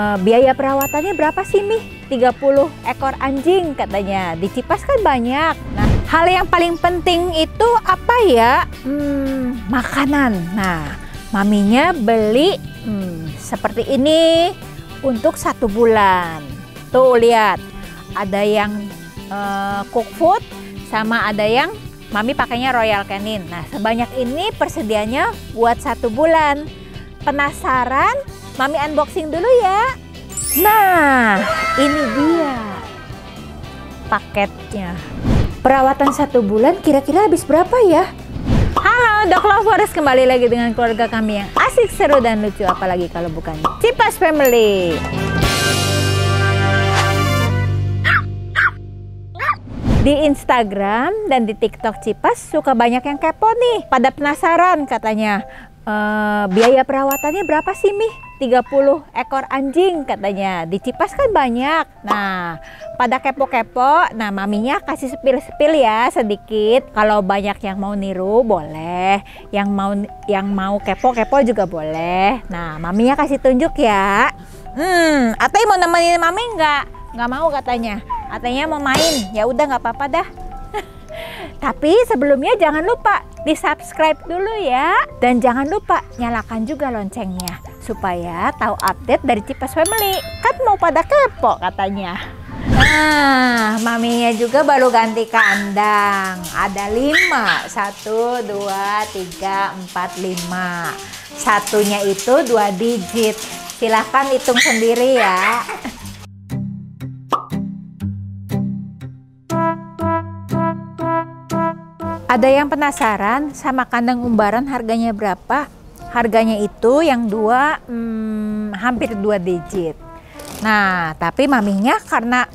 Biaya perawatannya berapa sih, Mi? 30 ekor anjing katanya. Di Cipas kan banyak. Nah, hal yang paling penting itu apa ya? Makanan. Nah, maminya beli seperti ini untuk 1 bulan. Tuh lihat, ada yang cook food sama ada yang mami pakainya Royal Canin. Nah, sebanyak ini persediaannya buat 1 bulan. Penasaran? Mami unboxing dulu ya. Nah, ini dia paketnya. Perawatan 1 bulan kira-kira habis berapa ya? Halo Dog Lovers, kembali lagi dengan keluarga kami yang asik, seru, dan lucu. Apalagi kalau bukan Cipas Family. Di Instagram dan di TikTok Cipas suka banyak yang kepo nih. Pada penasaran katanya. Biaya perawatannya berapa sih, Mi? 30 ekor anjing katanya. Di Cipas kan banyak. Nah, pada kepo-kepo. Nah, maminya kasih sepil-sepil ya sedikit. Kalau banyak yang mau niru boleh. Yang mau kepo-kepo juga boleh. Nah, maminya kasih tunjuk ya. Atay mau nemenin mami nggak? Nggak mau katanya. Ataynya mau main. Ya udah nggak apa-apa dah. Tapi sebelumnya jangan lupa di-subscribe dulu ya. Dan jangan lupa nyalakan juga loncengnya supaya tahu update dari Cipas Family. Kan mau pada kepo katanya. Nah, maminya juga baru ganti kandang. Ada 5. 1, 2, 3, 4, 5. Satunya itu 2 digit. Silahkan hitung sendiri ya. Ada yang penasaran sama kandang umbaran harganya berapa? Harganya itu yang 2 hampir 2 digit. Nah, tapi maminya karena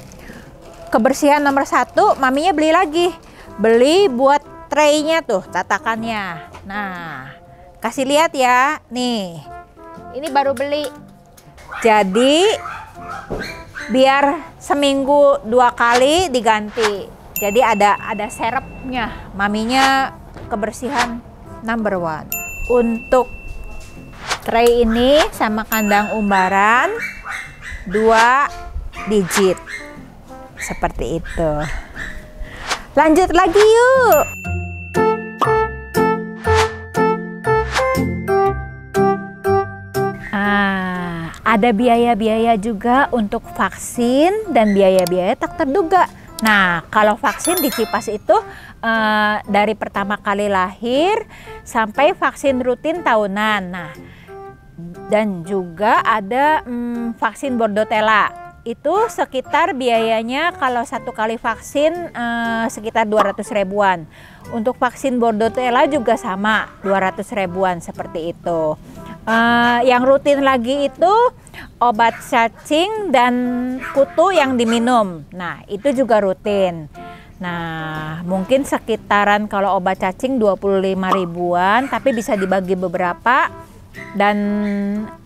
kebersihan nomor 1, maminya beli lagi. Beli buat tray-nya tuh, tatakannya. Nah, kasih lihat ya. Nih, ini baru beli. Jadi, biar seminggu 2 kali diganti. Jadi ada serepnya. Maminya kebersihan number 1. Untuk tray ini sama kandang umbaran 2 digit. Seperti itu. Lanjut lagi yuk. Ada biaya-biaya juga untuk vaksin dan biaya-biaya tak terduga. Nah, kalau vaksin di Cipas itu dari pertama kali lahir sampai vaksin rutin tahunan. Nah, dan juga ada vaksin bordotella. Itu sekitar biayanya kalau 1 kali vaksin sekitar 200 ribuan. Untuk vaksin bordotella juga sama, 200 ribuan seperti itu. Yang rutin lagi itu obat cacing dan kutu yang diminum. Nah, itu juga rutin. Nah, mungkin sekitaran kalau obat cacing 25 ribuan, tapi bisa dibagi beberapa. Dan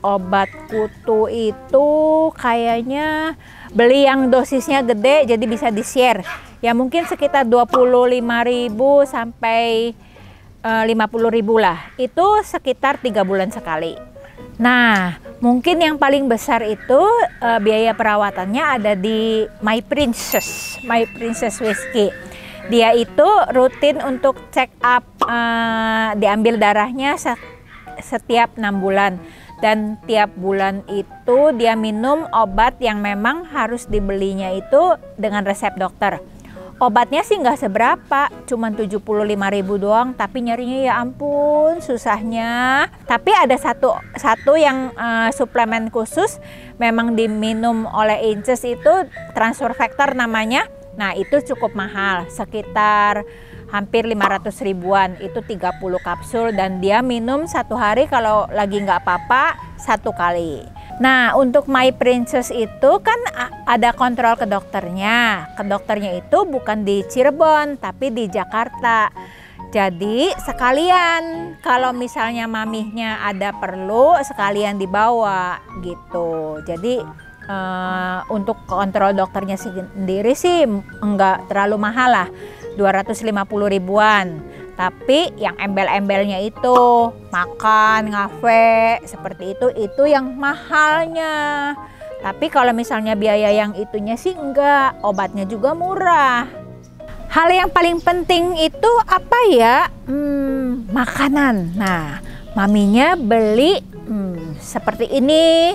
obat kutu itu kayaknya beli yang dosisnya gede, jadi bisa di-share. Ya mungkin sekitar 25 ribu sampai 50 ribu lah. Itu sekitar 3 bulan sekali. Nah, mungkin yang paling besar itu biaya perawatannya ada di My Princess Whiskey. Dia itu rutin untuk check up, diambil darahnya setiap 6 bulan. Dan tiap bulan itu dia minum obat yang memang harus dibelinya itu dengan resep dokter. Obatnya sih nggak seberapa, cuma 75 ribu doang, tapi nyarinya ya ampun susahnya. Tapi ada satu yang suplemen khusus memang diminum oleh Inces, itu transfer factor namanya. Nah, itu cukup mahal, sekitar hampir 500 ribuan, itu 30 kapsul dan dia minum 1 hari kalau lagi nggak apa-apa 1 kali. Nah, untuk My Princess itu kan ada kontrol ke dokternya. Ke dokternya itu bukan di Cirebon, tapi di Jakarta. Jadi sekalian kalau misalnya mamihnya ada perlu, sekalian dibawa gitu. Jadi untuk kontrol dokternya sendiri sih enggak terlalu mahal lah, 250 ribuan. Tapi yang embel-embelnya itu makan, ngafe, seperti itu yang mahalnya. Tapi kalau misalnya biaya yang itunya sih enggak, obatnya juga murah. Hal yang paling penting itu apa ya? Makanan. Nah, maminya beli seperti ini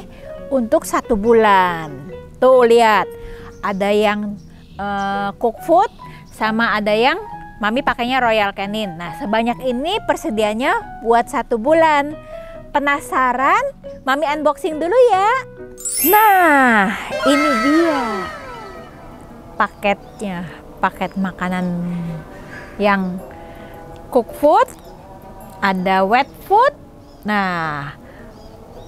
untuk 1 bulan. Tuh lihat, ada yang cook food sama ada yang mami pakainya Royal Canin. Nah, sebanyak ini persediaannya buat 1 bulan. Penasaran? Mami unboxing dulu ya. Nah, ini dia paketnya. Paket makanan yang cook food, ada wet food. Nah,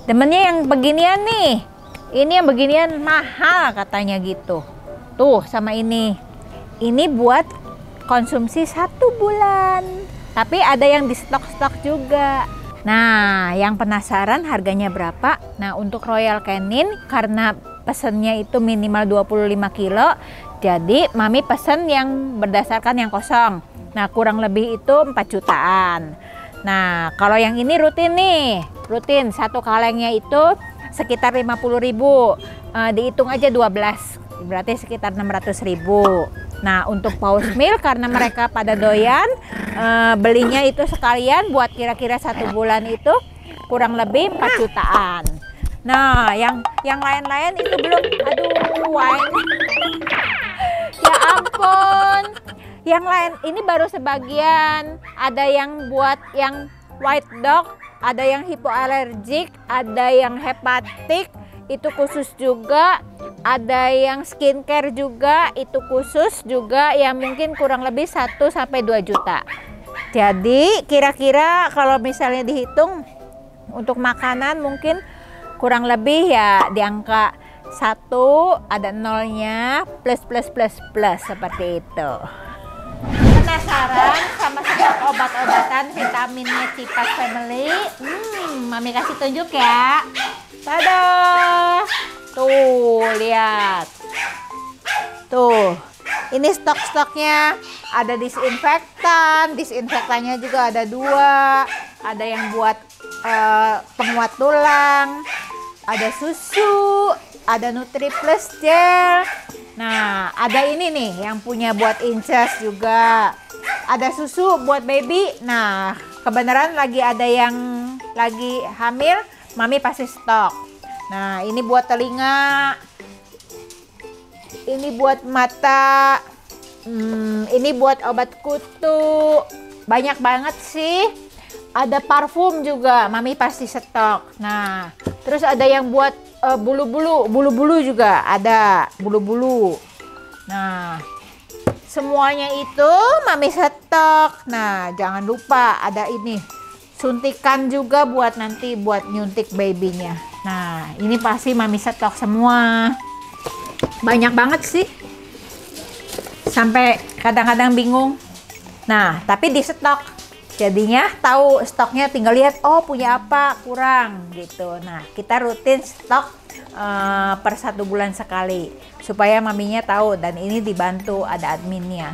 temennya yang beginian nih. Ini yang beginian mahal katanya gitu. Tuh sama ini. Ini buat konsumsi 1 bulan. Tapi ada yang di stok-stok juga. Nah, yang penasaran harganya berapa? Nah, untuk Royal Canin karena pesennya itu minimal 25 kilo. Jadi mami pesen yang berdasarkan yang kosong. Nah, kurang lebih itu 4 jutaan. Nah, kalau yang ini rutin nih. Rutin, 1 kalengnya itu sekitar 50.000. Dihitung aja 12. Berarti sekitar 600.000. Nah, untuk pause meal karena mereka pada doyan, belinya itu sekalian buat kira-kira 1 bulan itu kurang lebih 4 jutaan. Nah, yang lain-lain itu belum. Aduh, wine. Ya ampun. Yang lain ini baru sebagian. Ada yang buat yang white dog, ada yang hipoalergik, ada yang hepatik, itu khusus juga. Ada yang skincare juga, itu khusus juga, yang mungkin kurang lebih 1 sampai 2 juta. Jadi kira-kira kalau misalnya dihitung untuk makanan mungkin kurang lebih ya di angka 1, ada nolnya, plus seperti itu. Penasaran sama stok obat-obatan vitaminnya Cipas Family? Mami kasih tunjuk ya. Tada! Tuh, lihat. Tuh, ini stok-stoknya. Ada disinfektan, disinfektannya juga ada 2. Ada yang buat penguat tulang, ada susu, ada Nutri Plus gel. Nah, ada ini nih yang punya buat incest juga. Ada susu buat baby. Nah, kebenaran lagi ada yang lagi hamil, mami pasti stok. Nah, ini buat telinga. Ini buat mata. Ini buat obat kutu. Banyak banget sih. Ada parfum juga, mami pasti stok. Nah, terus ada yang buat bulu-bulu juga ada bulu-bulu. Nah, semuanya itu mami stok. Nah, jangan lupa ada ini suntikan juga buat nanti buat nyuntik babynya. Nah, ini pasti mami stok semua. Banyak banget sih, sampai kadang-kadang bingung. Nah, tapi di stok. Jadinya tahu stoknya, tinggal lihat, oh punya apa kurang gitu. Nah, kita rutin stok per 1 bulan sekali supaya maminya tahu, dan ini dibantu ada adminnya.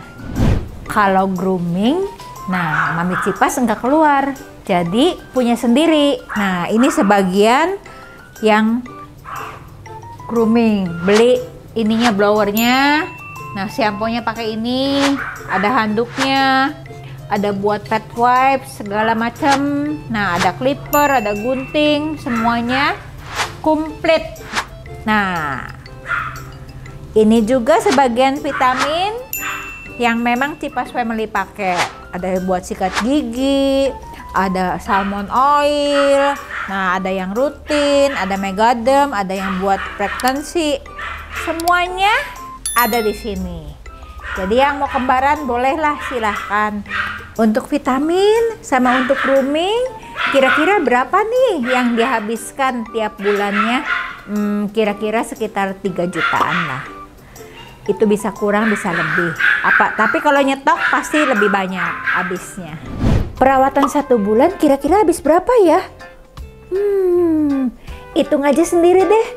Kalau grooming, nah mami Cipas enggak keluar, jadi punya sendiri. Nah, ini sebagian yang grooming, beli ininya blowernya. Nah, shampoo-nya pakai ini, ada handuknya. Ada buat pet wipes segala macam. Nah, ada clipper, ada gunting, semuanya komplit. Nah, ini juga sebagian vitamin yang memang Cipas Family pakai. Ada buat sikat gigi, ada salmon oil. Nah, ada yang rutin, ada megadem, ada yang buat pregnancy. Semuanya ada di sini. Jadi yang mau kembaran bolehlah, silahkan. Untuk vitamin sama untuk grooming, kira-kira berapa nih yang dihabiskan tiap bulannya? Kira-kira sekitar 3 jutaan lah. Itu bisa kurang, bisa lebih. Tapi kalau nyetok pasti lebih banyak habisnya. Perawatan 1 bulan kira-kira habis berapa ya? Hitung aja sendiri deh.